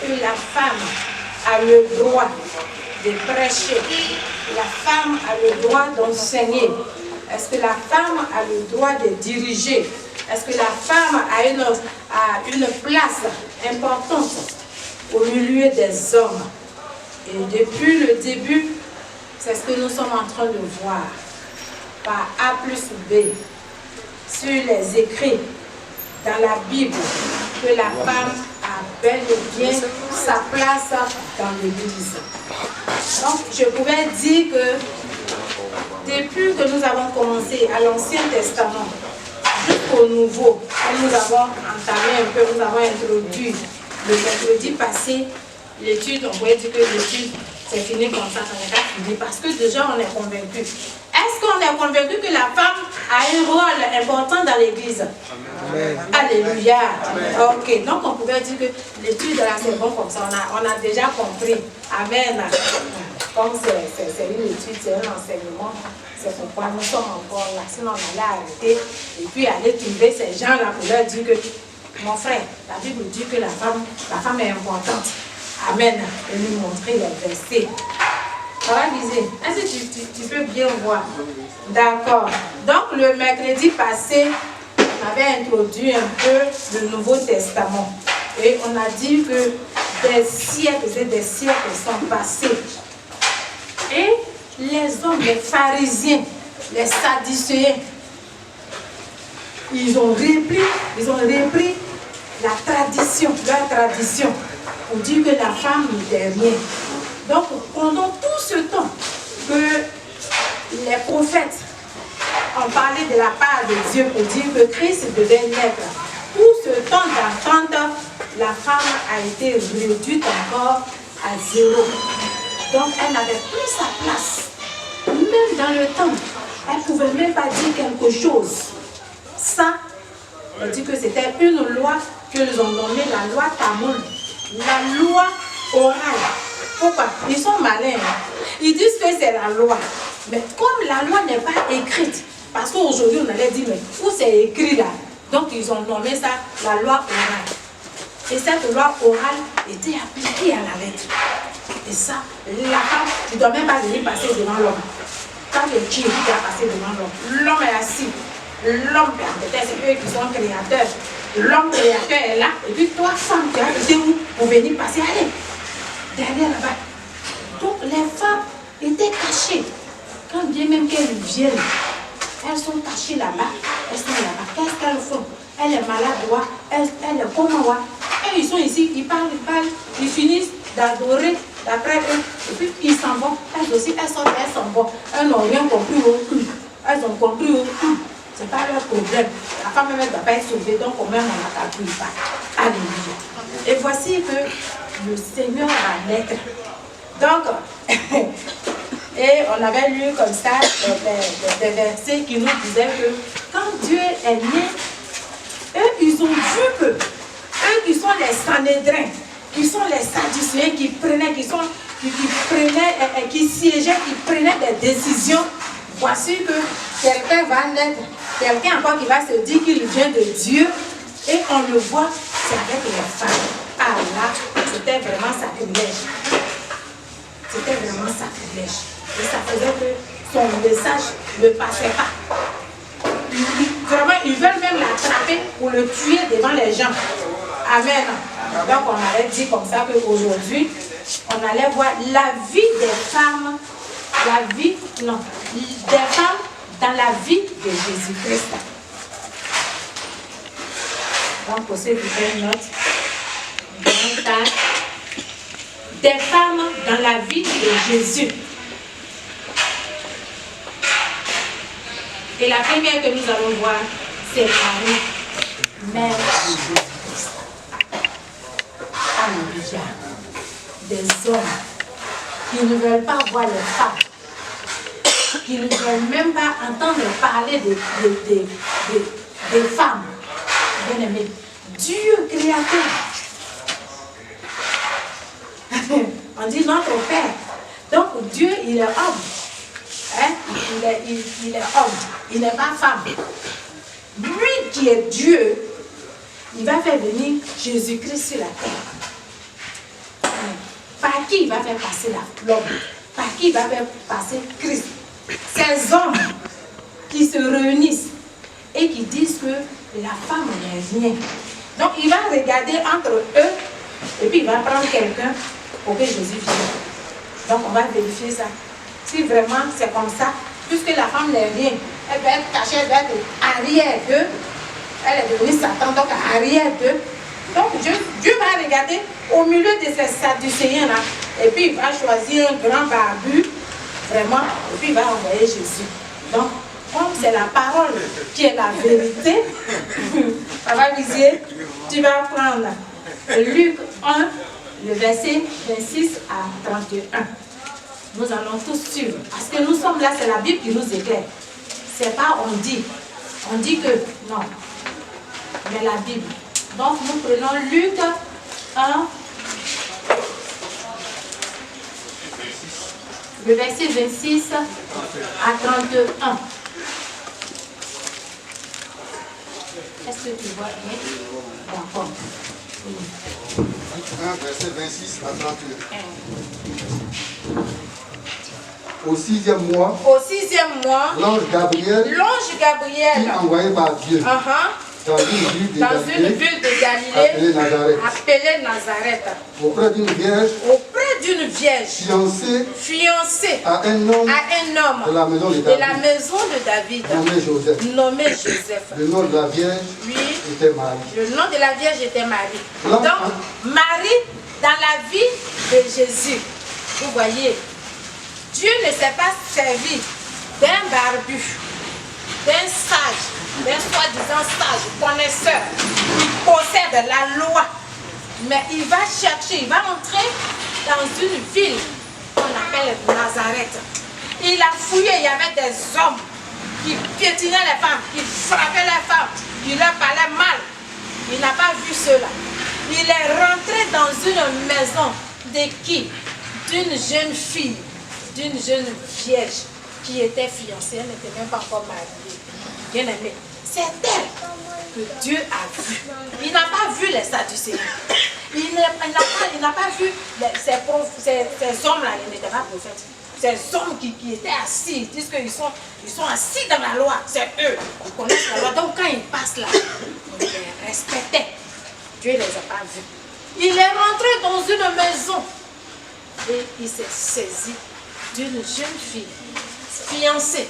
que la femme a le droit de prêcher? La femme a le droit d'enseigner? Est-ce que la femme a le droit de diriger? Est-ce que la femme a une place importante au milieu des hommes? Et depuis le début, c'est ce que nous sommes en train de voir par A plus B sur les écrits dans la Bible, que la femme a bel et bien sa place dans l'Église. Donc, je pouvais dire que depuis que nous avons commencé à l'Ancien Testament jusqu'au Nouveau, nous avons entamé un peu, nous avons introduit le mercredi passé l'étude, on pourrait dire que l'étude c'est fini comme ça n'est pas fini, parce que déjà on est convaincu. Est-ce qu'on est convaincu que la femme a un rôle important dans l'Église? Alléluia. Ok, donc on pouvait dire que l'étude là c'est bon comme ça, on a déjà compris. Amen. Comme c'est une étude, c'est un enseignement, c'est pourquoi nous sommes encore là. Sinon on allait arrêter et puis aller trouver ces gens-là pour leur dire que, mon frère, la Bible dit que la femme est importante. Amen. Et nous montrer les versets. Ça va, Lisée? Est-ce que tu peux bien voir? D'accord. Donc, le mercredi passé, on avait introduit un peu le Nouveau Testament. Et on a dit que des siècles et des siècles sont passés. Et les hommes, les pharisiens, les sadducéens, ils ont repris la tradition, leur tradition, pour dire que la femme n'était rien. Donc, pendant tout ce temps que les prophètes ont parlé de la part de Dieu pour dire que Christ devait naître, tout ce temps d'attente, la femme a été réduite encore à zéro. Donc, elle n'avait plus sa place. Même dans le temps, elle ne pouvait même pas dire quelque chose. Ça, on dit que c'était une loi qu'ils ont nommée la loi Tamoul. La loi orale. Pourquoi? Ils sont malins. Ils disent que c'est la loi. Mais comme la loi n'est pas écrite, parce qu'aujourd'hui on allait dire, mais où c'est écrit là? Donc ils ont nommé ça la loi orale. Et cette loi orale était appliquée à la lettre. Et ça, la femme, tu ne dois même pas venir passer devant l'homme. Quand le qui va passer devant l'homme, l'homme est assis. L'homme, peut-être c'est eux qui sont créateurs. L'homme créateur est là. Et puis toi, femme, tu as été où pour venir passer? Allez, derrière là-bas. Donc les femmes étaient cachées. Quand bien même qu'elles viennent, elles sont cachées là-bas. Elles sont là-bas. Qu'est-ce qu'elles font? Elle est malade, elle est comment? Et ils sont ici, ils parlent, ils finissent d'adorer d'après eux. Et puis ils s'en vont. Elles aussi, elles sortent, elles s'en vont. Elles n'ont rien compris. Elles ont compris. Ce n'est pas leur problème. La femme même ne doit pas être sauvée, donc quand même on n'a qu'à prier pas. Alléluia. Et voici que le Seigneur va naître. Donc, et on avait lu comme ça des versets qui nous disaient que quand Dieu est né, eux, ils ont vu que eux qui sont les Sanhédrins, qui sont les Sadducéens, qui siégeaient, qui prenaient des décisions, voici que quelqu'un va naître, quelqu'un encore qui va se dire qu'il vient de Dieu, et on le voit, c'est avec les femmes. Ah là, c'était vraiment sacrilège. C'était vraiment sacrilège. Et ça faisait que son message ne passait pas. Vraiment, ils veulent même l'attraper pour le tuer devant les gens. Amen. Donc on allait dire comme ça qu'aujourd'hui, on allait voir la vie des femmes, des femmes dans la vie de Jésus-Christ. Donc pour ceux qui prennent note, des femmes dans la vie de Jésus. Et la première que nous allons voir, c'est Marie, mère de Jésus-Christ. Alléluia. Des hommes qui ne veulent pas voir les femmes, qui ne veulent même pas entendre parler des femmes. Bien aimé, Dieu créateur. On dit notre Père. Donc Dieu, il est homme. Hein? Il est homme. Il n'est pas femme. Lui qui est Dieu, il va faire venir Jésus-Christ sur la terre. par qui il va faire passer l'homme, par qui il va faire passer Christ. Ces hommes qui se réunissent et qui disent que la femme n'est rien. Donc il va regarder entre eux et puis il va prendre quelqu'un pour que Jésus vienne. Donc on va vérifier ça. Si vraiment c'est comme ça, puisque la femme n'est rien, elle va être cachée, elle va être arrière d'eux. Elle est devenue Satan, donc arrière d'eux. Donc Dieu va regarder au milieu de ces Sadducéens-là. Et puis il va choisir un grand barbu, vraiment, et puis il va envoyer Jésus. Donc, comme c'est la parole qui est la vérité, ça va viser, tu vas prendre Luc 1, le verset 26 à 31. Nous allons tous suivre. Parce que nous sommes là, c'est la Bible qui nous éclaire. C'est pas on dit. On dit que non. Mais la Bible. Donc nous prenons Luc 1, le verset 26 à 31. Est-ce que tu vois bien? D'accord. 1, verset 26 à 31. Au sixième mois, l'ange Gabriel, fut envoyé par Dieu dans une ville de Galilée, appelée Nazareth, auprès d'une vierge fiancée à un homme de la maison de David, nommé Joseph. Le nom de la vierge était Marie. Le nom de la vierge était Marie. Donc, Marie, dans la vie de Jésus, vous voyez, Dieu ne s'est pas servi d'un barbu, d'un sage, d'un soi-disant sage, connaisseur, qui possède la loi. Mais il va chercher, il va entrer dans une ville qu'on appelle Nazareth. Il a fouillé, il y avait des hommes qui piétinaient les femmes, qui frappaient les femmes, qui leur parlaient mal. Il n'a pas vu cela. Il est rentré dans une maison de qui? D'une jeune fille, d'une jeune vierge qui était fiancée, elle n'était même pas encore mariée. Bien aimé, c'est elle que Dieu a vu. Il n'a pas vu les Sadducéens. Il n'a pas vu ces hommes-là, ils n'étaient pas prophètes. Ces hommes qui étaient assis, ils disent qu'ils sont assis dans la loi, c'est eux, ils connaissent la loi. Donc quand ils passent là, on les respectait. Dieu ne les a pas vus. Il est rentré dans une maison et il s'est saisi d'une jeune fille fiancée.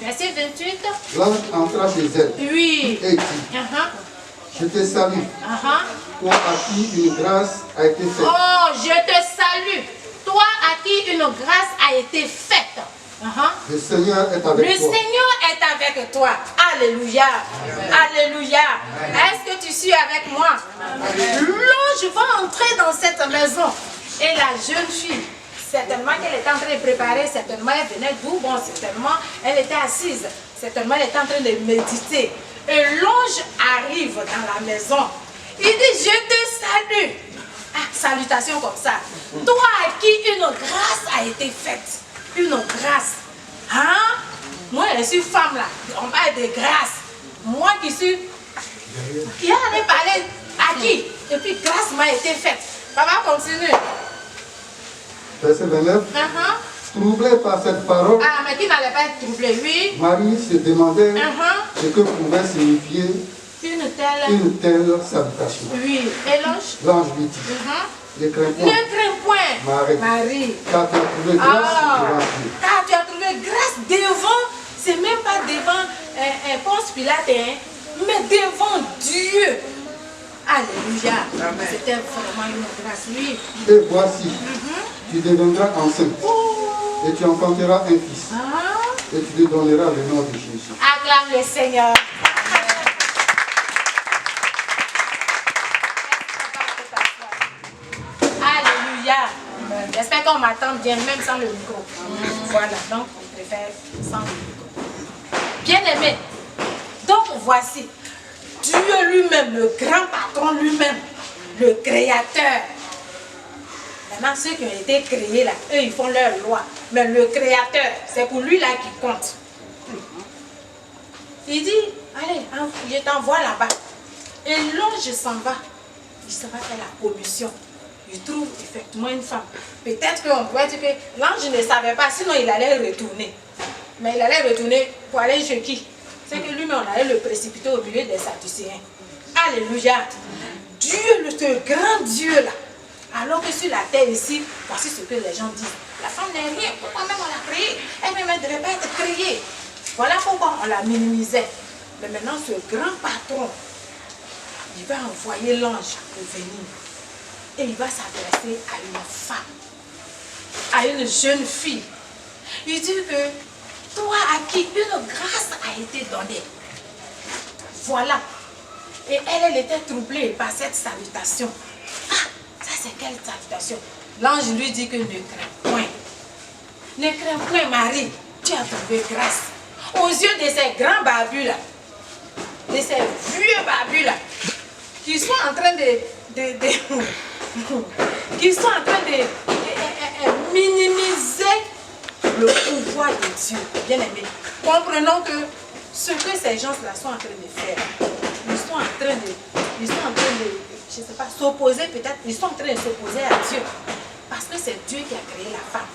Verset 28. L'ange entra chez elle Oui. et dit, je te salue, toi à qui une grâce a été faite. Oh, je te salue, toi à qui une grâce a été faite. Le Seigneur est avec toi. Le Seigneur est avec toi. Alléluia. Alléluia. Est-ce que tu suis avec moi? L'ange va entrer dans cette maison. Et la jeune fille, certainement qu'elle était en train de préparer, certainement elle venait d'où? Bon, certainement elle était assise. Certainement elle était en train de méditer. Et l'ange arrive dans la maison. Il dit, je te salue. Ah, salutation comme ça. Toi à qui une grâce a été faite. Une grâce. Hein? Moi, je suis femme là. On parle de grâce. Moi qui suis... Qui allait parler à qui? Et puis grâce m'a été faite. Papa, continue. Verset 29. Troublé par cette parole, mais qui n'allait pas être troublé, oui. Marie se demandait ce que pouvait signifier une telle salutation. Oui. Et l'ange? L'ange lui dit, ne crains point, Marie, car tu as trouvé grâce devant Dieu. Car tu as trouvé grâce devant, c'est même pas devant Ponce Pilate, mais devant Dieu. Alléluia. C'était vraiment une grâce, oui. Et voici, tu deviendras enceinte. Et tu enfanteras un fils. Et tu lui donneras le nom de Jésus. Acclame le Seigneur. Alléluia. J'espère qu'on m'attend bien, même sans le micro. Voilà, donc on préfère sans le micro. Bien aimé. Donc voici, Dieu lui-même, le grand patron lui-même, le créateur. Maintenant, ceux qui ont été créés là, eux, ils font leur loi. Mais le créateur, c'est pour lui là qui compte. Il dit, allez, je t'envoie là-bas. Et l'ange s'en va il se va faire la commission. Il trouve effectivement une femme. Peut-être qu'on pourrait dire que l'ange ne savait pas, sinon il allait retourner. Mais il allait retourner pour aller chez qui? C'est que lui-même, on allait le précipiter au milieu des Sadducéens. Alléluia. Dieu, ce grand Dieu-là. Alors que sur la terre ici, voici ce que les gens disent. La femme n'est rien. Pourquoi même on l'a créée? Elle-même ne devait pas être créée. Voilà pourquoi on la minimisait. Mais maintenant, ce grand patron, il va envoyer l'ange pour venir. Et il va s'adresser à une femme, à une jeune fille. Il dit que toi à qui une grâce a été donnée. Voilà. Et elle était troublée par cette salutation. Ah, ça c'est quelle salutation? L'ange lui dit que ne crains point. Ne crains point Marie, tu as trouvé grâce. Aux yeux de ces grands barbus là, de ces vieux barbus là, qui sont en train qui sont en train de minimiser le pouvoir de Dieu. Bien aimé, comprenons que ce que ces gens-là sont en train de faire, ils sont en train de je ne sais pas, s'opposer peut-être, ils sont en train de s'opposer à Dieu. Parce que c'est Dieu qui a créé la femme.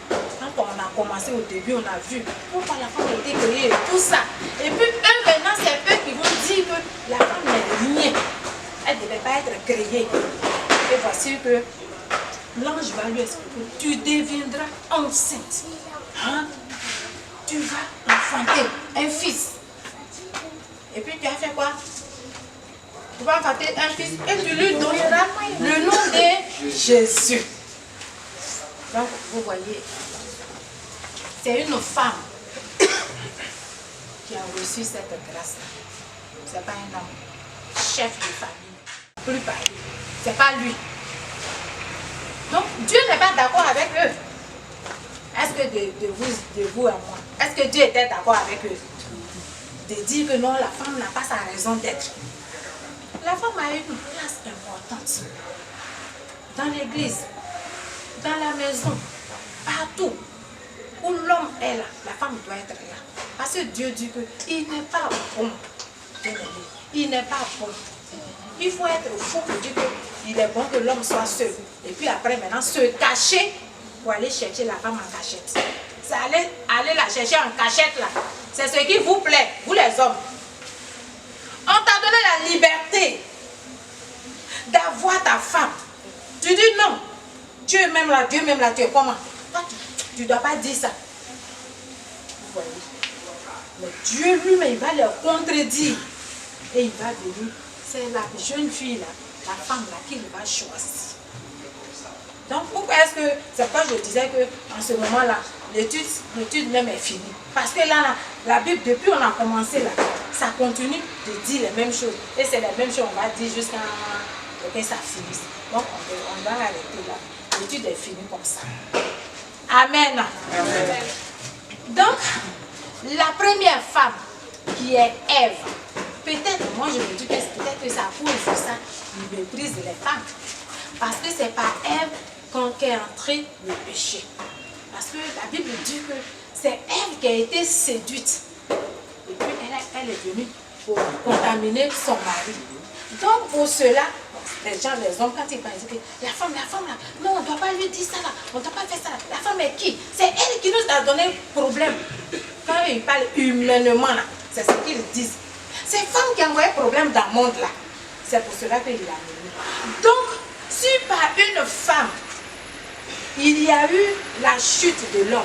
Quand on a commencé au début, on a vu pourquoi la femme a été créée et tout ça. Et puis eux maintenant, c'est eux qui vont dire que la femme n'est rien. Elle ne devait pas être créée. Et voici que l'ange va lui expliquer, tu deviendras enceinte. Hein? Tu vas enfanter un fils. Et puis tu as fait quoi? Tu vas enfanter un fils et tu lui donneras le nom de Jésus. Donc vous voyez, c'est une femme qui a reçu cette grâce-là. Ce n'est pas un homme, chef de famille. Plus pareil. Ce n'est pas lui. Donc Dieu n'est pas d'accord avec eux. Est-ce que de vous et moi, est-ce que Dieu était d'accord avec eux? De dire que non, la femme n'a pas sa raison d'être. La femme a une place importante. Dans l'église, dans la maison, partout où l'homme est là, la femme doit être là. Parce que Dieu dit qu'il n'est pas bon. Il n'est pas bon. Il faut être fou pour dire qu'il est bon que l'homme soit seul. Et puis après, maintenant, se cacher pour aller chercher la femme en cachette. C'est aller la chercher en cachette là. C'est ce qui vous plaît, vous les hommes. On t'a donné la liberté d'avoir ta femme. Tu dis non. Dieu même là, tu es comment? Tu ne dois pas dire ça. Vous voyez? Mais Dieu lui-même, il va leur contredire. Et il va venir. C'est la jeune fille là, la femme là, qu'il va choisir. Donc pourquoi est-ce que, c'est pourquoi je disais qu'en ce moment-là, l'étude même est finie. Parce que là, la Bible, depuis on a commencé là, ça continue de dire les mêmes choses. Et c'est les mêmes choses, on va dire jusqu'à ce que ça finisse. Donc on va arrêter là. L'étude est finie comme ça. Amen. Amen. Donc, la première femme qui est Ève, peut-être, moi je me dis que peut-être que ça cause de ça, il méprise les femmes. Parce que c'est par Ève qu'est entré le péché. Parce que la Bible dit que c'est Ève qui a été séduite. Et puis elle est venue pour contaminer son mari. Donc pour cela, les gens, les hommes, quand ils parlent, ils disent que la femme là, non, on ne doit pas lui dire ça là, on ne doit pas faire ça là. La femme est qui? C'est elle qui nous a donné problème. Quand ils parlent humainement là, c'est ce qu'ils disent. C'est femme qui a envoyé problème dans le monde là. C'est pour cela qu'il a venu. Donc, si par une femme, il y a eu la chute de l'homme,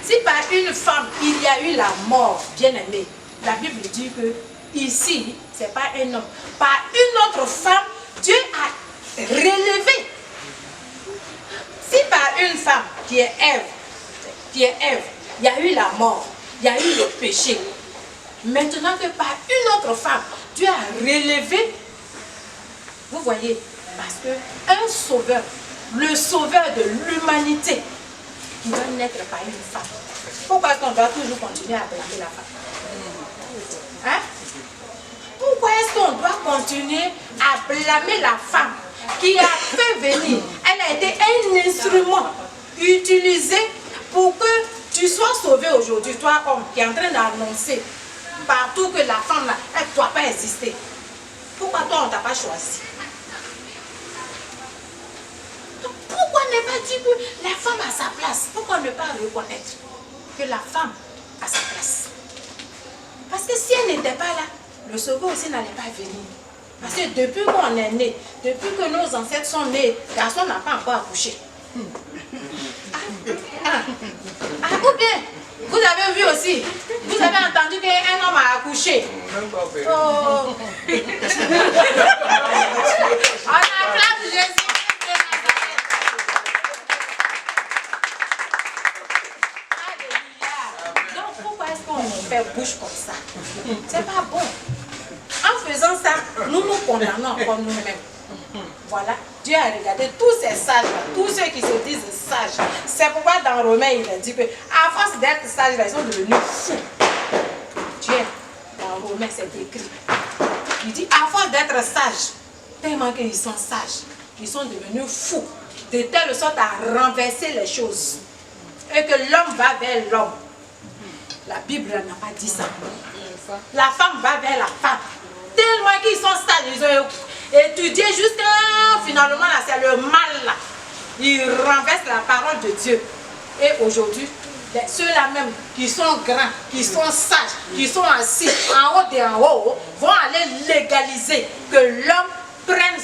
si par une femme, il y a eu la mort, bien aimée, la Bible dit que ici, ce n'est pas un homme. Par une autre femme, Dieu a relevé. Si par une femme qui est Ève, il y a eu la mort, il y a eu le péché. Maintenant que par une autre femme, Dieu a relevé. Vous voyez, parce qu'un sauveur, le sauveur de l'humanité, qui doit naître par une femme. Pourquoi est-ce qu'on doit toujours continuer à blâmer la femme? Hein? Pourquoi est-ce qu'on doit continuer à blâmer la femme qui a fait venir? Elle a été un instrument utilisé pour que tu sois sauvé aujourd'hui, toi homme qui est en train d'annoncer partout que la femme là, elle ne doit pas exister. Pourquoi toi on ne t'a pas choisi? n'est pas dit que la femme a sa place? Pourquoi ne pas reconnaître que la femme a sa place? Parce que si elle n'était pas là, le sauveur aussi n'allait pas venir. Parce que depuis qu'on est né, depuis que nos ancêtres sont nés, garçon n'a pas encore accouché. Ou bien, vous avez vu aussi, vous avez entendu qu'un homme a accouché. Oh. On acclame Jésus. On fait bouche comme ça. C'est pas bon. En faisant ça, nous nous condamnons encore nous-mêmes. Voilà. Dieu a regardé tous ces sages, tous ceux qui se disent sages. C'est pourquoi dans Romains, il a dit que à force d'être sages, ils sont devenus fous. Dieu, dans Romains, c'est écrit. Il dit à force d'être sages, tellement qu'ils sont sages, ils sont devenus fous. De telle sorte à renverser les choses. Et que l'homme va vers l'homme. La Bible n'a pas dit ça. La femme va vers la femme. Tellement qu'ils sont sages, ils ont étudié jusqu'à finalement là, c'est le mal là. Ils renversent la parole de Dieu. Et aujourd'hui, ceux-là même qui sont grands, qui sont sages, qui sont assis en haut et en haut, vont aller légaliser que l'homme prenne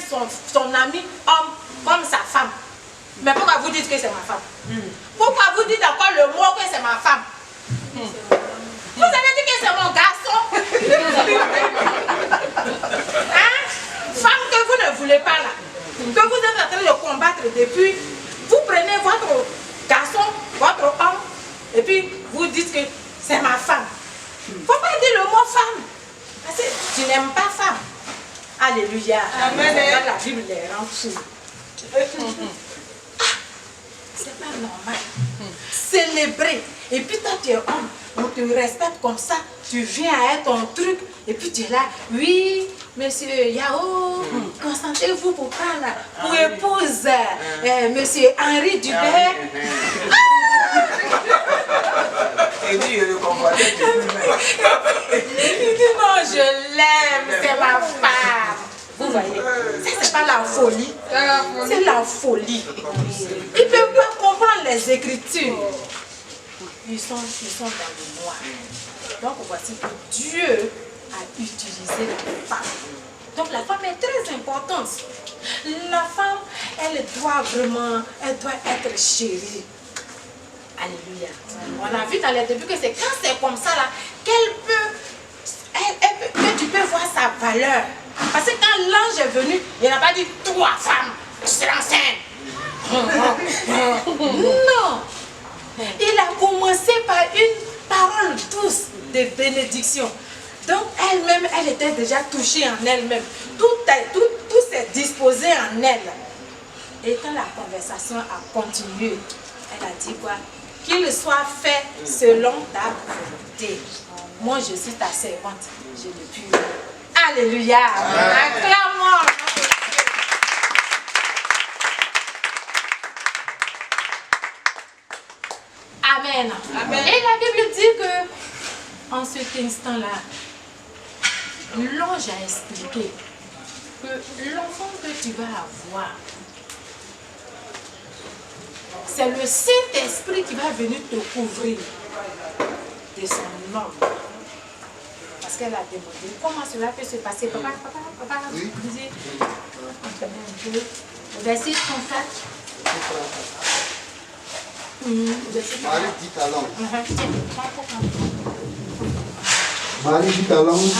son ami homme comme sa femme. Mais pourquoi vous dites que c'est ma femme? Pourquoi vous dites encore le mot que c'est ma femme? Vous avez dit que c'est mon garçon. Hein? Femme que vous ne voulez pas là, que vous êtes en train de combattre depuis, vous prenez votre garçon, votre homme, et puis vous dites que c'est ma femme. Il ne faut pas dire le mot femme. Parce que tu n'aimes pas femme. Alléluia. Amen. La Bible les rend fous. C'est pas normal. Célébrer. Et puis toi tu es homme, on te respecte comme ça, tu viens à être ton truc, et puis tu es là, oui, monsieur Yao, consentez-vous pour prendre pour épouse monsieur Henri Dubert. Il dit, il dit non, je l'aime, c'est ma femme. Vous voyez, ça c'est pas la folie, c'est la folie. Ils ne peuvent pas comprendre les Écritures. Ils sont dans le noir. Donc voici que Dieu a utilisé la femme. Donc la femme est très importante. La femme, elle doit être chérie. Alléluia. On a vu dans les débuts que c'est quand c'est comme ça là que tu peux voir sa valeur. Parce que quand l'ange est venu, il n'a pas dit toi femme, tu seras enceinte. Non. Il a commencé par une parole douce de bénédiction. Donc elle-même, elle était déjà touchée en elle-même. Tout s'est disposé en elle. Et quand la conversation a continué, elle a dit quoi? Qu'il soit fait selon ta volonté. Moi, je suis ta servante. Je le puis. Alléluia. Acclamons. Amen. Amen. Et la Bible dit que en cet instant-là, l'ange a expliqué que l'enfant que tu vas avoir, c'est le Saint-Esprit qui va venir te couvrir de son nom. Parce qu'elle a demandé comment cela peut se passer. Papa, oui. Vous dites, un peu. Verset 34. Marie dit à l'ange. Marie dit à l'ange,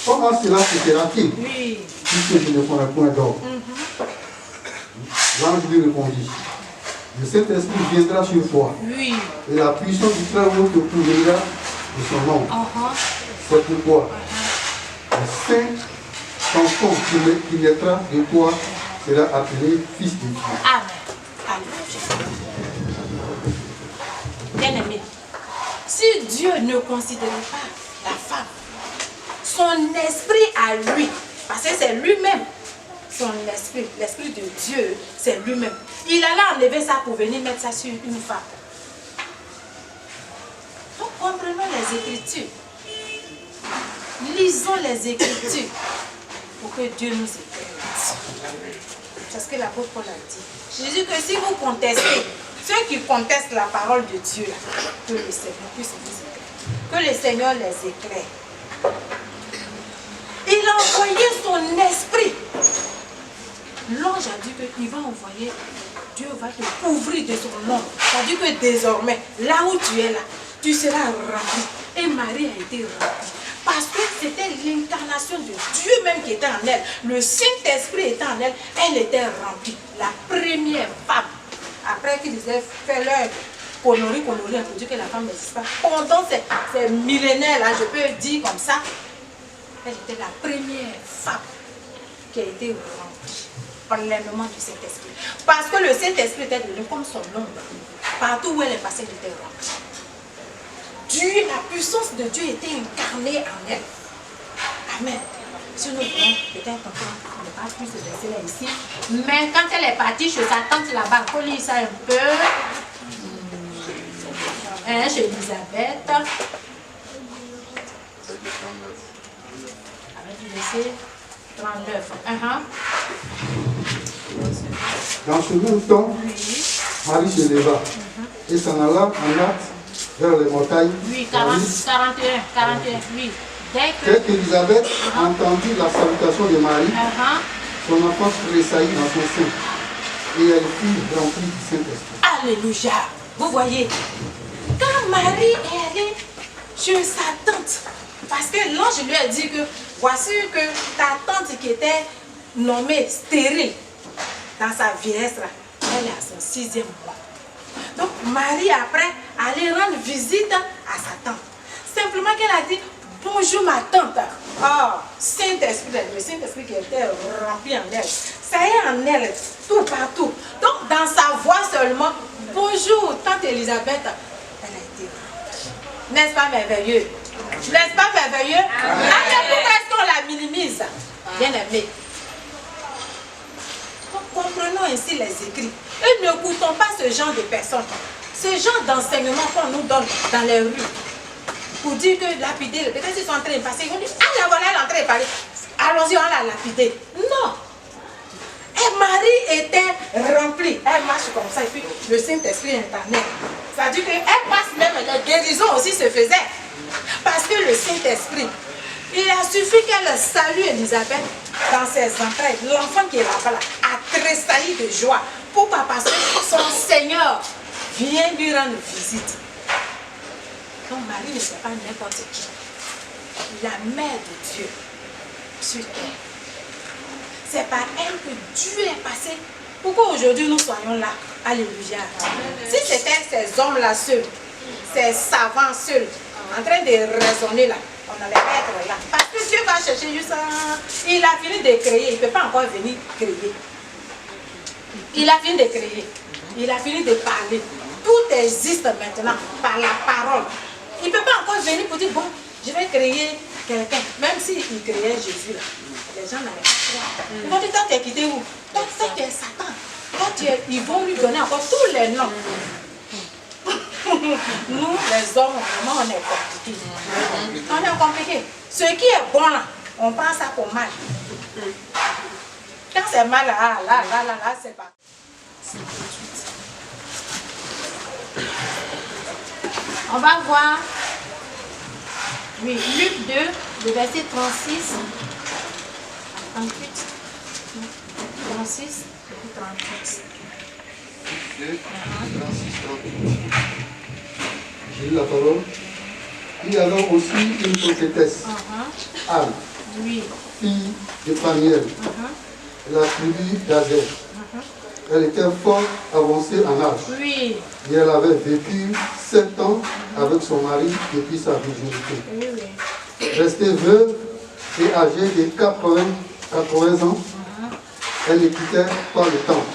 comment cela se fera-t-il? Oui. Puisque je ne connais point d'homme. L'ange lui répondit, le Saint-Esprit viendra sur toi. Oui. Et la puissance du Très-Haut te couvrira de son nom. C'est pourquoi le Saint enfant qui naîtra de toi sera appelé Fils de Dieu. Amen. Bien-aimé, si Dieu ne considérait pas la femme, son esprit à lui, parce que c'est lui-même, son esprit, l'esprit de Dieu, c'est lui-même. Il allait enlever ça pour venir mettre ça sur une femme. Donc comprenons les Écritures. Lisons les Écritures pour que Dieu nous éclaire. C'est ce que l'apôtre Paul a dit. Jésus que si vous contestez, ceux qui contestent la parole de Dieu, là, que le Seigneur puisse vous éclairer. Que le Seigneur les éclaire. Il a envoyé son esprit. L'ange a dit qu'il va envoyer, Dieu va te couvrir de son nom. Ça dit que désormais, là où tu es là, tu seras rempli. Et Marie a été remplie. Parce que c'était l'incarnation de Dieu même qui était en elle. Le Saint-Esprit était en elle. Elle était remplie. La première femme. Après qu'il disait, fais-leur connerie, pour dire que la femme n'existe pas. Pendant ces millénaires-là, je peux dire comme ça, elle était la première femme qui a été remplie pleinement du Saint-Esprit. Parce que le Saint-Esprit était devenu comme son nom. Partout où elle est passée, elle était remplie. Dieu, la puissance de Dieu était incarnée en elle. Amen. Si nous voulons peut-être on ne va plus se laisser là ici. Mais quand elle est partie chez sa tante là-bas, il faut lire ça un peu. Chez Elisabeth. Avec du verset 39. Dans ce même temps, Marie se leva et s'en alla en hâte vers les montagnes. Oui, 41, oui. Dès qu'Élisabeth entendit la salutation de Marie, son enfant tressaillit dans son sein et elle fut remplie du Saint-Esprit. Alléluia. Vous voyez, quand Marie est allée chez sa tante, parce que l'ange lui a dit que voici que ta tante qui était nommée stérile dans sa vieillesse, elle est à son 6e mois. Donc Marie après allait rendre visite à sa tante. Simplement qu'elle a dit bonjour ma tante. Ah, Saint-Esprit, le Saint-Esprit qui était rempli en elle. Ça est en elle, tout partout. Donc dans sa voix seulement, bonjour tante Elisabeth, elle a été remplie. N'est-ce pas merveilleux? N'est-ce pas merveilleux? Alors pourquoi est-ce qu'on la minimise? Bien aimé. Comprenons ainsi les écrits. Et n'écoutons pas ce genre de personnes. Ce genre d'enseignement qu'on nous donne dans les rues. Pour dire que lapider, peut-être qu'ils sont en train de passer, ils vont dire, ah la voilà, elle est en train de parler. Allons-y, on l'a lapidé. Non. Et Marie était remplie. Elle marche comme ça et puis le Saint-Esprit incarné. Ça veut dire qu'elle passe même, la guérison aussi se faisait. Parce que le Saint-Esprit, il a suffi qu'elle salue Elisabeth dans ses entrailles. L'enfant qui est là-bas a tressailli de joie. Pourquoi? Parce que son Seigneur vient lui rendre visite. Donc Marie ne c'est pas n'importe qui. La mère de Dieu sur terre. C'est par elle que Dieu est passé. Pourquoi aujourd'hui nous soyons là? Alléluia. Si c'était ces hommes-là seuls, ces savants seuls, en train de raisonner là, on n'allait pas être là. Parce que Dieu va chercher juste un... Il a fini de créer, il ne peut pas encore venir créer. Il a fini de créer. Il a fini de parler. Tout existe maintenant par la parole. Il ne peut pas encore venir pour dire, bon, je vais créer quelqu'un. Même s'il créait Jésus là, les gens n'allaient pas croire. Ils vont dire, toi tu es quitté où? Toi tu es Satan. Toi ils vont lui donner encore tous les noms. Nous, les hommes, vraiment, on est compliqués. On est compliqués. Ce qui est bon là, on prend ça pour mal. Quand c'est mal, là, c'est pas. On va voir, oui, Luc 2, le verset 36, 38, 36 et 38. Luc 2, 36, 38. J'ai lu la parole. Il y avait aussi une prophétesse, Anne, fille de Paniel, la tribu d'Azer. Elle était fort avancée en âge. Oui. Et elle avait vécu 7 ans avec son mari depuis sa virginité. Restée veuve et âgée de 80 ans, elle ne quittait pas le temple.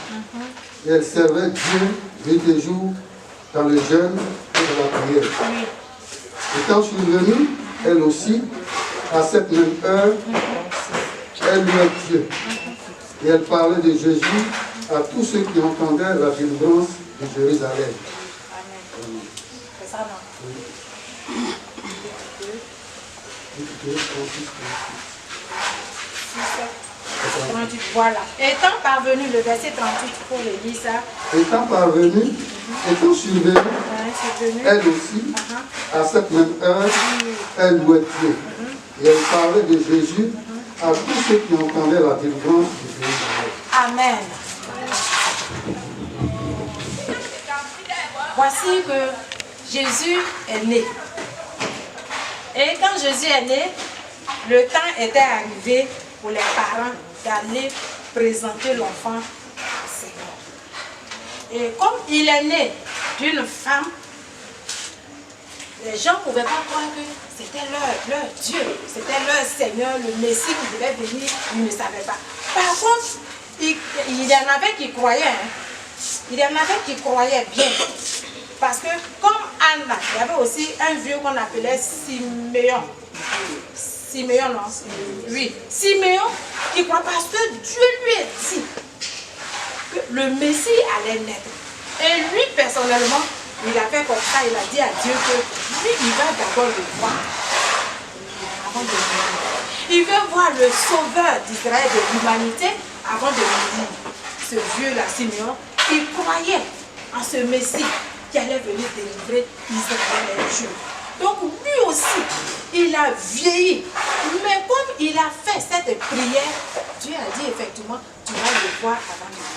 Et elle servait Dieu nuit et jour dans le jeûne et dans la prière. Étant survenue, elle aussi, à cette même heure, elle louait Dieu. Et elle parlait de Jésus à tous ceux qui entendaient la délivrance de Jérusalem. Amen. C'est ça, non? Oui. 38, voilà. Étant parvenu, le verset 38, pour le lire ça. Étant parvenu, étant survenu, elle aussi, à cette même heure, elle louait Dieu. Et elle parlait de Jésus à tous ceux qui entendaient la délivrance du pays d'Israël. Amen. Voici que Jésus est né. Et quand Jésus est né, le temps était arrivé pour les parents d'aller présenter l'enfant au Seigneur. Et comme il est né d'une femme, les gens ne pouvaient pas croire que c'était leur Dieu, c'était leur Seigneur, le Messie qui devait venir, ils ne savaient pas. Par contre, il y en avait qui croyaient, il y en avait qui croyaient bien. Parce que comme Anna, il y avait aussi un vieux qu'on appelait Siméon. Siméon, non? Oui. Siméon qui croit parce que Dieu lui a dit que le Messie allait naître. Et lui, personnellement, il a fait comme ça, il a dit à Dieu que lui, il va d'abord le voir. Avant de mourir. Il veut voir le sauveur d'Israël, de l'humanité, avant de mourir. Ce vieux-là, Siméon, il croyait en ce Messie qui allait venir délivrer Israël et Dieu. Donc lui aussi, il a vieilli. Mais comme il a fait cette prière, Dieu a dit effectivement, tu vas le voir avant de mourir.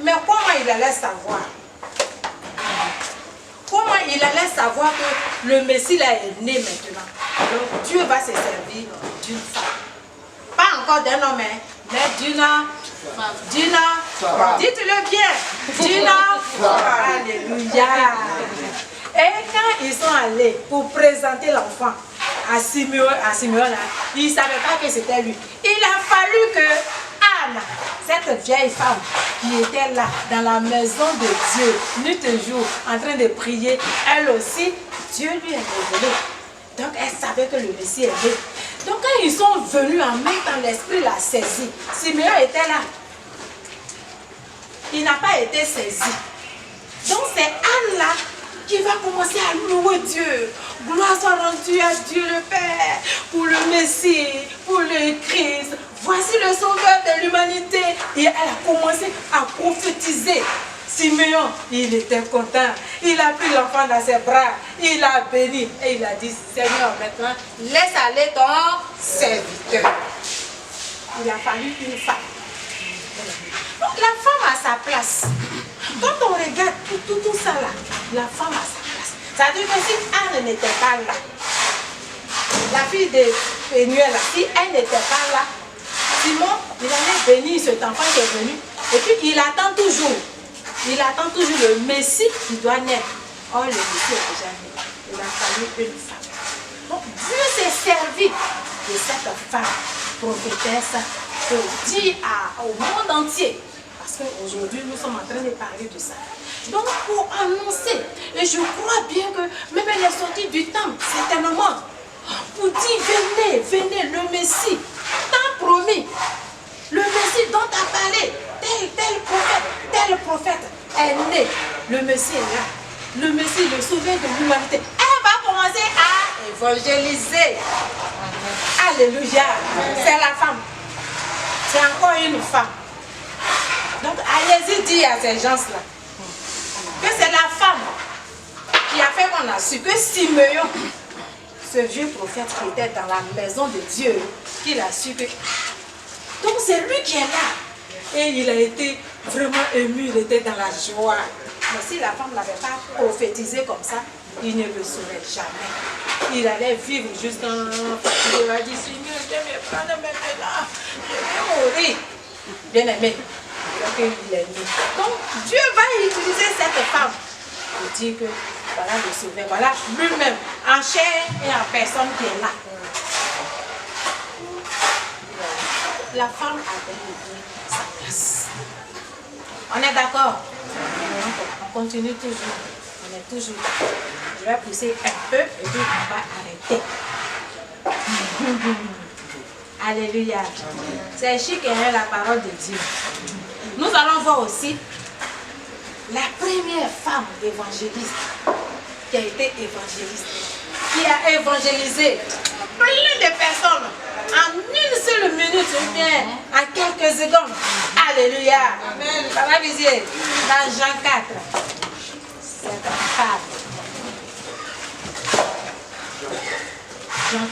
Mais comment il allait savoir? Comment il allait savoir que le Messie là est né maintenant? Donc Dieu va se servir d'une femme. Pas encore d'un homme, mais d'une femme. Dites-le bien. D'une femme. Alléluia. Et quand ils sont allés pour présenter l'enfant à Siméon là, ils ne savaient pas que c'était lui. Il a fallu que Anne, cette vieille femme qui était là, dans la maison de Dieu, nuit et jour, en train de prier, elle aussi, Dieu lui a révélé. Donc elle savait que le Messie est né. Donc quand ils sont venus en même temps, l'esprit l'a saisi. Siméon était là. Il n'a pas été saisi. Donc c'est Anne là qui va commencer à louer Dieu. Gloire soit rendue à Dieu le Père, pour le Messie, pour le Christ. Voici le sauveur de l'humanité. Et elle a commencé à prophétiser. Siméon, il était content. Il a pris l'enfant dans ses bras. Il a béni. Et il a dit, Seigneur, maintenant, laisse aller ton serviteur. Il a fallu une femme. Donc la femme a sa place. Quand on regarde tout ça là, la femme a sa place. Ça veut dire que si Anne n'était pas là, la fille de Pénuel, si elle n'était pas là, Simon, il allait bénir cet enfant qui est venu. Et puis il attend toujours. Il attend toujours le Messie qui doit naître. Oh, le Messie est déjà né. Il a fallu une femme. Donc Dieu s'est servi de cette femme prophétesse pour dire au monde entier. Parce qu'aujourd'hui, nous sommes en train de parler de ça. Donc, pour annoncer, et je crois bien que même elle est sortie du temple, certainement, pour dire, venez, venez, le Messie, tant promis, le Messie dont a parlé, tel prophète est né, le Messie est là, le Messie, le sauveur de l'humanité. Elle va commencer à évangéliser. Alléluia, c'est la femme, c'est encore une femme. Donc, allez-y dire à ces gens-là que c'est la femme qui a fait qu'on a su que Siméon, ce vieux prophète qui était dans la maison de Dieu, qu'il a su que... Donc, c'est lui qui est là. Et il a été vraiment ému, il était dans la joie. Mais si la femme n'avait pas prophétisé comme ça, il ne le saurait jamais. Il allait vivre juste dans... Il a dit, Seigneur, je vais me prendre maintenant, je vais mourir. Bien aimé. Il est né. Donc Dieu va utiliser cette femme pour dire que voilà le sauveur, voilà lui-même en chair et en personne qui est là. La femme a donné sa place. On est d'accord? On continue toujours. On est toujours là. Je vais pousser un peu et puis on va arrêter. Alléluia. C'est chic et la parole de Dieu. Nous allons voir aussi la première femme évangéliste qui a été évangéliste, qui a évangélisé plein de personnes en une seule minute ou bien en quelques secondes. Alléluia. Amen. Ça va viser dans Jean 4. C'est femme. Jean 4.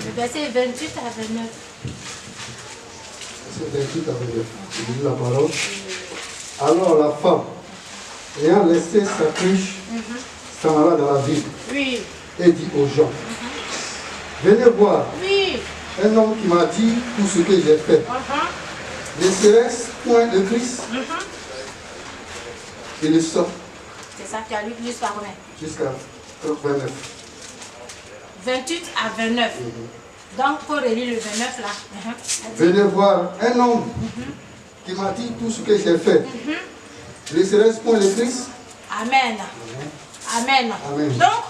Le verset 28 à 29. Verset 28 à 29. Je lis la parole. Alors la femme, ayant laissé sa cruche, s'en alla dans la ville. Oui. Et dit aux gens, venez voir. Oui. Un homme qui m'a dit tout ce que j'ai fait. Ne serait-ce point le Christ? Il le sort. C'est ça, tu as lu jusqu'à combien? Jusqu'à 29. 28 à 29. Donc, pour relire le 29 là. Venez voir un homme qui m'a dit tout ce que j'ai fait. Ne serait-ce point le Christ? Amen. Amen. Amen. Donc,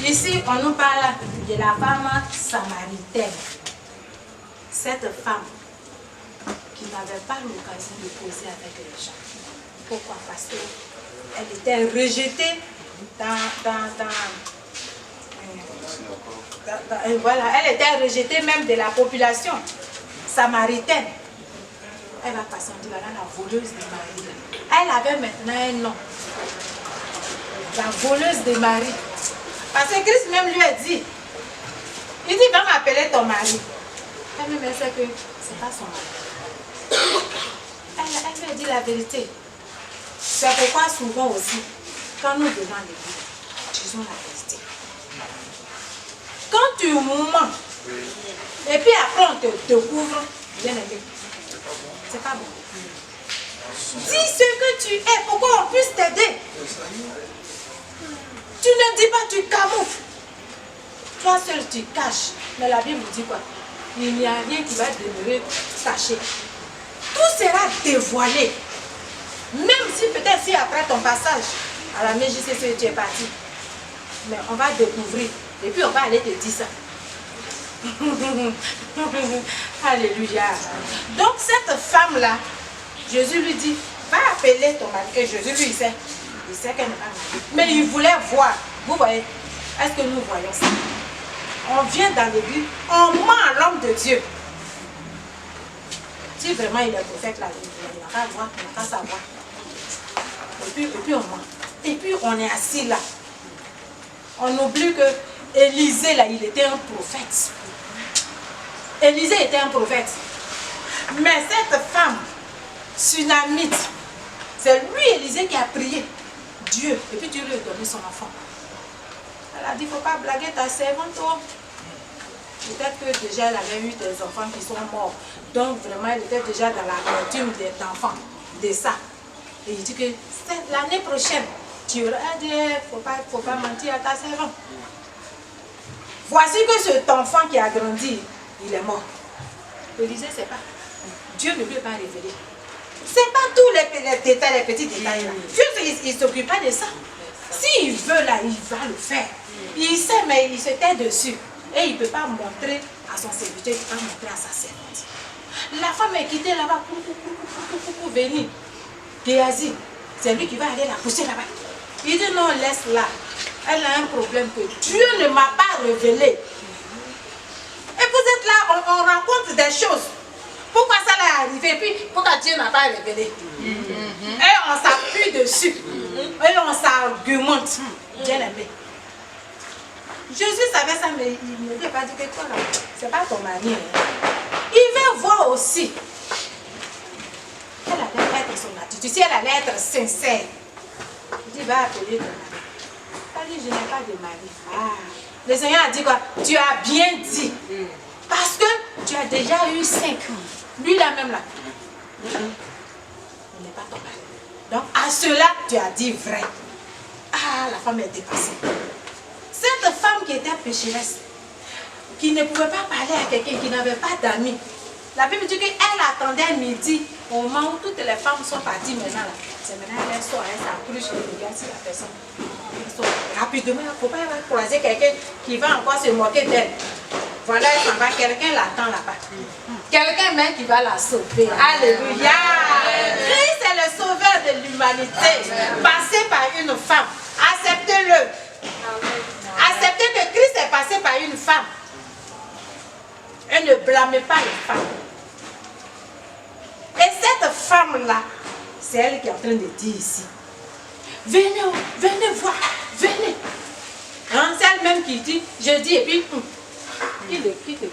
ici, on nous parle de la femme samaritaine. Cette femme qui n'avait pas l'occasion de causer avec les gens. Pourquoi? Parce qu'elle était rejetée voilà, elle était rejetée même de la population samaritaine. Elle va passer, on dit voilà la voleuse de Marie. Elle avait maintenant un nom. La voleuse de Marie. Parce que Christ même lui a dit, il dit va m'appeler ton mari. Elle me sait que ce n'est pas son mari. Elle me dit la vérité. C'est pourquoi souvent aussi, quand nous venons à l'église, disons la vérité. Quand tu mens, et puis après on te découvre, bien aimé, c'est pas bon. Dis ce que tu es, pourquoi on puisse t'aider. Tu ne dis pas, tu camoufles. Toi seul tu caches. Mais la Bible dit quoi? Il n'y a rien qui va demeurer caché. Tout sera dévoilé. Même si peut-être si après ton passage à la MJCC tu es parti. Mais on va découvrir. Et puis on va aller te dire ça. Alléluia. Donc cette femme-là, Jésus lui dit, va appeler ton mari. Et Jésus lui sait. Il sait qu'elle n'est pas mariée. Mais il voulait voir. Vous voyez, est-ce que nous voyons ça? On vient dans l'église, on ment à l'homme de Dieu. Si vraiment il est prophète là, il n'a qu'à voir, il n'a qu'à savoir. Et puis on ment. Et puis on est assis là. On oublie que Élisée là, il était un prophète. Élisée était un prophète. Mais cette femme, Sunamite, c'est lui Élisée qui a prié Dieu. Et puis Dieu lui a donné son enfant. Elle a dit, il ne faut pas blaguer ta servante. Peut-être que déjà elle avait eu des enfants qui sont morts. Donc vraiment elle était déjà dans la coutume d'enfants, de ça. Et il dit que l'année prochaine, tu auras dit, faut pas mentir à ta servante. Voici que cet enfant qui a grandi, il est mort. Élisée, c'est pas. Dieu ne lui a pas révélé. C'est pas tous les détails, les petits détails là. Dieu, il ne s'occupe pas de ça. S'il veut là, il va le faire. Il sait, mais il se tait dessus. Et il ne peut pas montrer à son serviteur, il ne peut pas montrer à sa servante. La femme est quittée là-bas pour venir. Géasi, c'est lui qui va aller la pousser là-bas. Il dit non, laisse-la. Elle a un problème que Dieu ne m'a pas révélé. Et vous êtes là, on rencontre des choses. Pourquoi ça l'est arrivé? Et puis, pourquoi Dieu n'a pas révélé? Et on s'appuie dessus. Et on s'argumente. Bien aimé. Jésus savait ça, mais il ne lui a pas dit que toi là, c'est pas ton mari. Il veut voir aussi. Elle allait être son attitude. Si elle allait être sincère, il dit, va appeler ton mari. Elle dit, je n'ai pas de mari. Ah. Le Seigneur a dit quoi? Tu as bien dit. Parce que tu as déjà eu 5. Lui là même là. Il n'est pas ton mari. Donc à cela, tu as dit vrai. Ah, la femme est dépassée. Cette femme qui était pécheresse, qui ne pouvait pas parler à quelqu'un, qui n'avait pas d'amis. La Bible dit qu'elle attendait midi, au moment où toutes les femmes sont parties maintenant. C'est maintenant qu'elle sort, elle s'accroche et regarde si la personne. Rapidement, il ne faut pas croiser quelqu'un qui va encore se moquer d'elle. Voilà, il s'en va. Quelqu'un l'attend là-bas. Quelqu'un même qui va la sauver. Alléluia. Christ est le sauveur de l'humanité. Passé par une femme. Acceptez-le. Acceptez que Christ est passé par une femme. Et ne blâmez pas les femmes. Et cette femme-là, c'est elle qui est en train de dire ici. Venez, venez voir, venez. Hein, c'est elle-même qui dit, je dis, et puis, il le quitte, et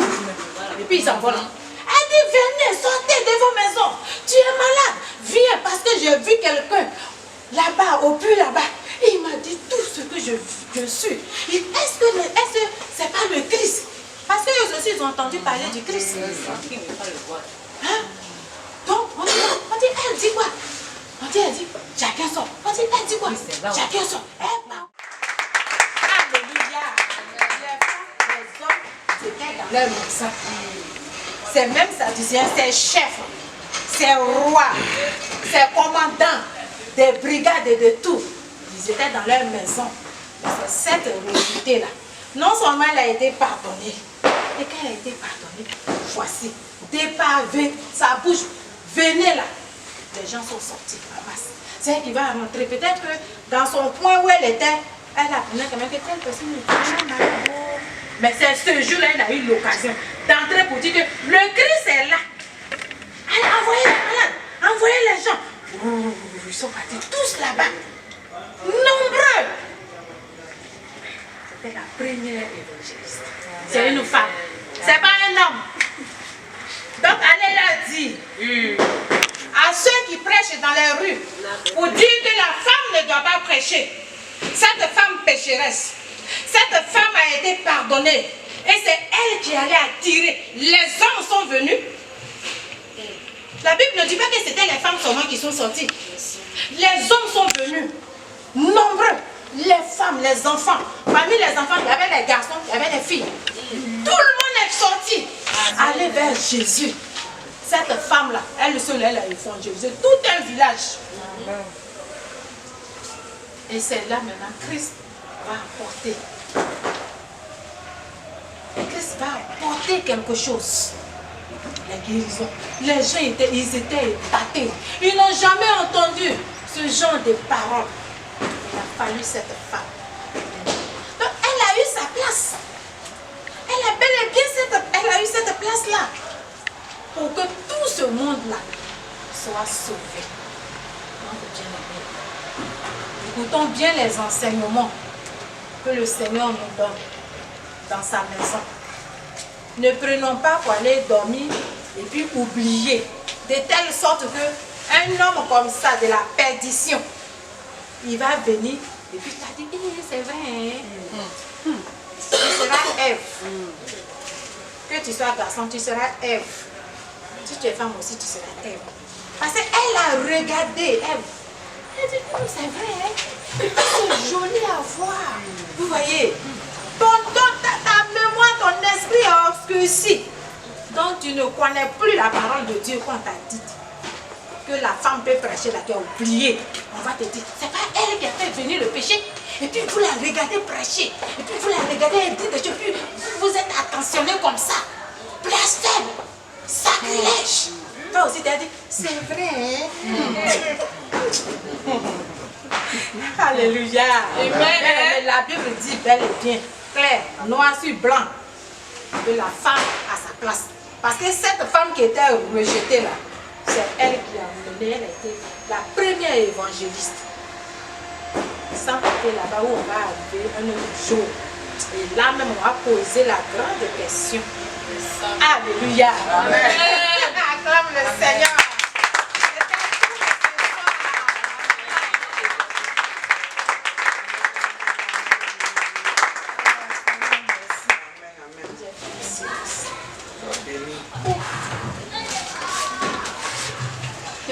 puis il s'en va là. Elle dit, venez, sortez de vos maisons. Tu es malade, viens, parce que j'ai vu quelqu'un là-bas, au puits là-bas. Il m'a dit tout ce que je suis. Est-ce que c'est pas le Christ? Parce qu'eux aussi, ils ont entendu parler du Christ. Hein? Donc, on dit, elle dit quoi? On dit, elle dit, chacun sort. On dit, elle dit quoi? Chacun sort. Elle parle. Alléluia. Les hommes, c'était dans leur maison. C'est même Sadducéens, c'est chefs, c'est rois, c'est commandants des brigades et de tout. Ils étaient dans leur maison. C'est cette réalité-là. Non seulement elle a été pardonnée, et quand elle a été pardonnée, voici, dépavé, sa bouche, venez là. Les gens sont sortis en masse. C'est elle qui va rentrer. Peut-être que dans son point où elle était, elle apprenait quand même que telle personne était malade. Mais c'est ce jour-là, elle a eu l'occasion d'entrer pour dire que le Christ est là. Elle a envoyé les malades, envoyé les gens. Ils sont partis tous là-bas. Nombreux. C'était la première évangéliste. C'est une femme. C'est pas un homme. Donc allez leur dire à ceux qui prêchent dans les rues pour dire que la femme ne doit pas prêcher. Cette femme pécheresse. Cette femme a été pardonnée. Et c'est elle qui allait attirer. Les hommes sont venus. La Bible ne dit pas que c'était les femmes seulement qui sont sorties. Les hommes sont venus. Nombreux. Les femmes, les enfants. Parmi les enfants, il y avait les garçons, il y avait les filles. Tout le monde est sorti. Aller vers Jésus. Cette femme-là, elle seule, elle a évangélisé tout un village. Et c'est là maintenant, Christ va apporter. Christ va apporter quelque chose. La guérison. Les gens ils étaient épatés. Ils n'ont jamais entendu ce genre de paroles. Il a fallu cette femme. Donc elle a eu sa place. Elle a bel et bien elle a eu cette place-là. Pour que tout ce monde-là soit sauvé. Écoutons bien les enseignements que le Seigneur nous donne dans sa maison. Ne prenons pas pour aller dormir et puis oublier. De telle sorte qu'un homme comme ça, de la perdition, il va venir et puis tu as dit, c'est vrai, hein? Tu seras Ève. Que tu sois garçon, tu seras Ève. Si tu es femme aussi, tu seras Ève. Parce qu'elle a regardé Ève. Elle dit, c'est vrai, hein? C'est joli à voir. Vous voyez, ta mémoire, ton esprit est obscurci. Donc tu ne connais plus la parole de Dieu quand on t'a dit que la femme peut prêcher, là tu as oublié. On va te dire, c'est pas elle qui a fait venir le péché. Et puis vous la regardez prêcher. Et puis vous la regardez et dites, et puis vous êtes attentionné comme ça. Blasphème, sacrilège. Toi aussi tu as dit, c'est vrai, hein? Alléluia. Amen. La Bible dit bel et bien, clair, noir sur blanc, que la femme a sa place. Parce que cette femme qui était rejetée là, c'est elle qui a donné, elle a été la première évangéliste. Sans compter là-bas où on va arriver un autre jour. Et là même on va poser la grande question. Alléluia. Amen. Acclame le Seigneur.